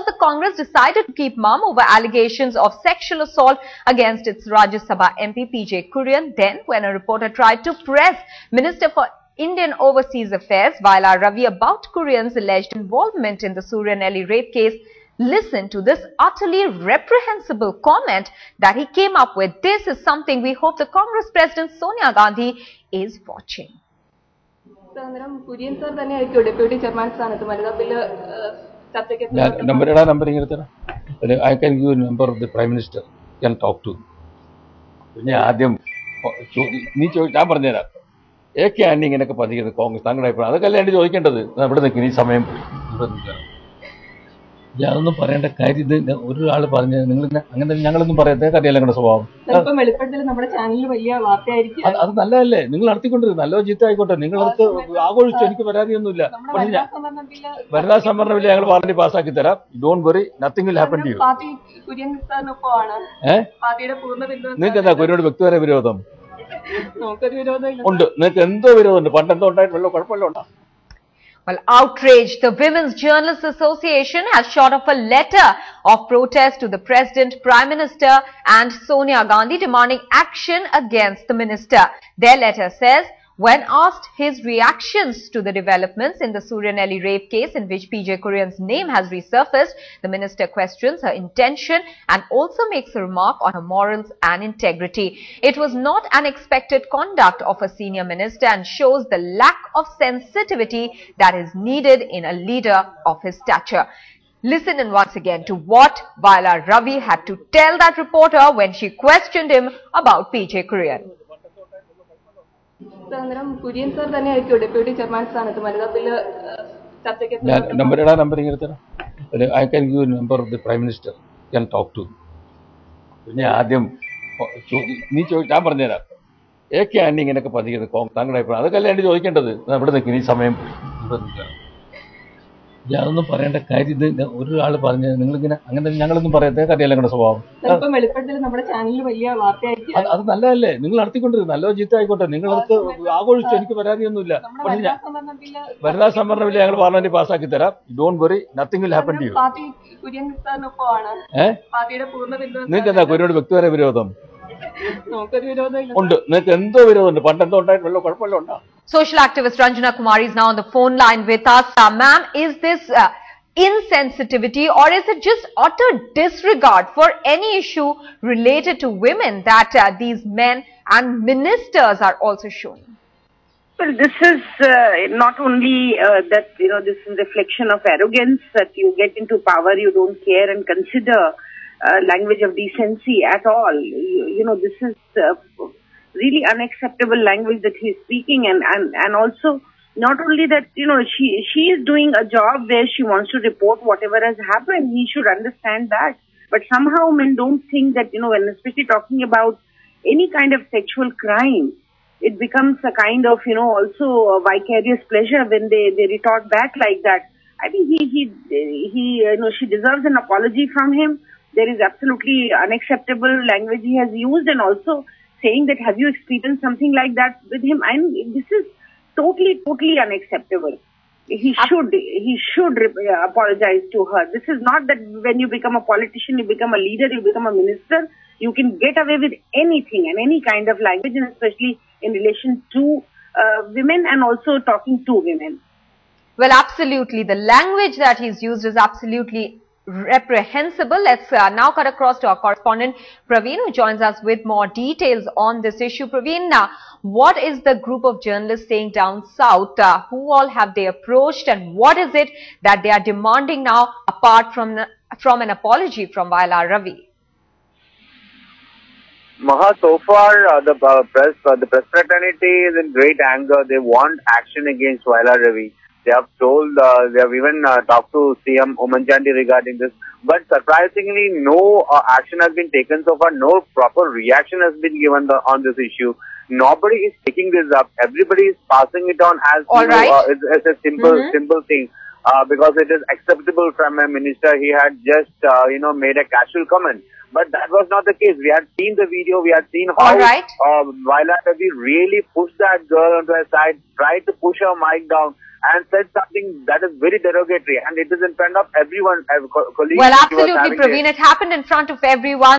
the Congress decided to keep mum over allegations of sexual assault against its Rajya Sabha MP PJ Kurian. Then, when a reporter tried to press Minister for Indian Overseas Affairs Vaila Ravi about Kurian's alleged involvement in the Suryanelli rape case, listen to this utterly reprehensible comment that he came up with. This is something we hope the Congress President Sonia Gandhi is watching. Kurian sir deputy chairman I can give you a number of the Prime Minister can talk to. Congress, Janum Parenta carry the Uru Parana, Nangalam Parata, Kadialan Swab. Ningle Nalojita, I got a Ningle, I will check Varanianula. Varna Summer Valani Pasakitara, don't worry, nothing will happen to you. Party Kurian son of Pona. Party of Puna Nika Korea Victoria video them. No, Nakendo Video, the Pantanto type will look at. Well, outraged, the Women's Journalists Association has shot off a letter of protest to the President, Prime Minister and Sonia Gandhi demanding action against the minister. Their letter says, when asked his reactions to the developments in the Suryanelli rape case in which PJ Kurian's name has resurfaced, the minister questions her intention and also makes a remark on her morals and integrity. It was not an expected conduct of a senior minister and shows the lack of sensitivity that is needed in a leader of his stature. Listen in once again to what Vaila Ravi had to tell that reporter when she questioned him about PJ Kurian. Kurian sir deputy chairman I can give you a number of the Prime Minister can talk to. Ending in a capacity of the Kong Tangra, the land is weekend of the Kini Samem. Janum Parenta carry the Uru Parana, Nangalam Parata, Kadialan Swab. Ningle Nalojita, I got a Ningle, I will check Varanianula. Varna Summer Valani Pasakitara, don't worry, nothing will happen to you. Party Kurian son of Pona. Party of Puna Nika Korea Victoria video them. Social activist Ranjana Kumari is now on the phone line with us. Ma'am, is this insensitivity or is it just utter disregard for any issue related to women that these men and ministers are also showing? Well, this is not only that, this is a reflection of arrogance that you get into power, you don't care and consider language of decency at all. This is really unacceptable language that he is speaking, and also not only that, she is doing a job where she wants to report whatever has happened. He should understand that. But somehow men don't think that, when especially talking about any kind of sexual crime, it becomes a kind of, also a vicarious pleasure when they retort back like that. I think she deserves an apology from him. There is absolutely unacceptable language he has used, and also saying that have you experienced something like that with him? And this is totally unacceptable. He should apologize to her. This is not that when you become a politician, you become a leader, you become a minister, you can get away with anything and any kind of language, and especially in relation to women and also talking to women. Well, absolutely. The language that he's used is absolutely reprehensible. Let's now cut across to our correspondent Praveen, who joins us with more details on this issue. Praveen, what is the group of journalists saying down south? Who all have they approached, and what is it that they are demanding now apart from an apology from Vaila Ravi? Maha, so far the press fraternity is in great anger. They want action against Vaila Ravi. They have told, they have even talked to CM Oommen Chandy regarding this. But surprisingly, no action has been taken so far. No proper reaction has been given on this issue. Nobody is taking this up. Everybody is passing it on as, as a simple thing. because it is acceptable from a minister. He had just, made a casual comment. But that was not the case. We had seen the video. We had seen how Vaila Ravi really pushed that girl onto her side, tried to push her mic down, and said something that is very derogatory. And it is in front of everyone. Well, absolutely, Praveen. It happened in front of everyone.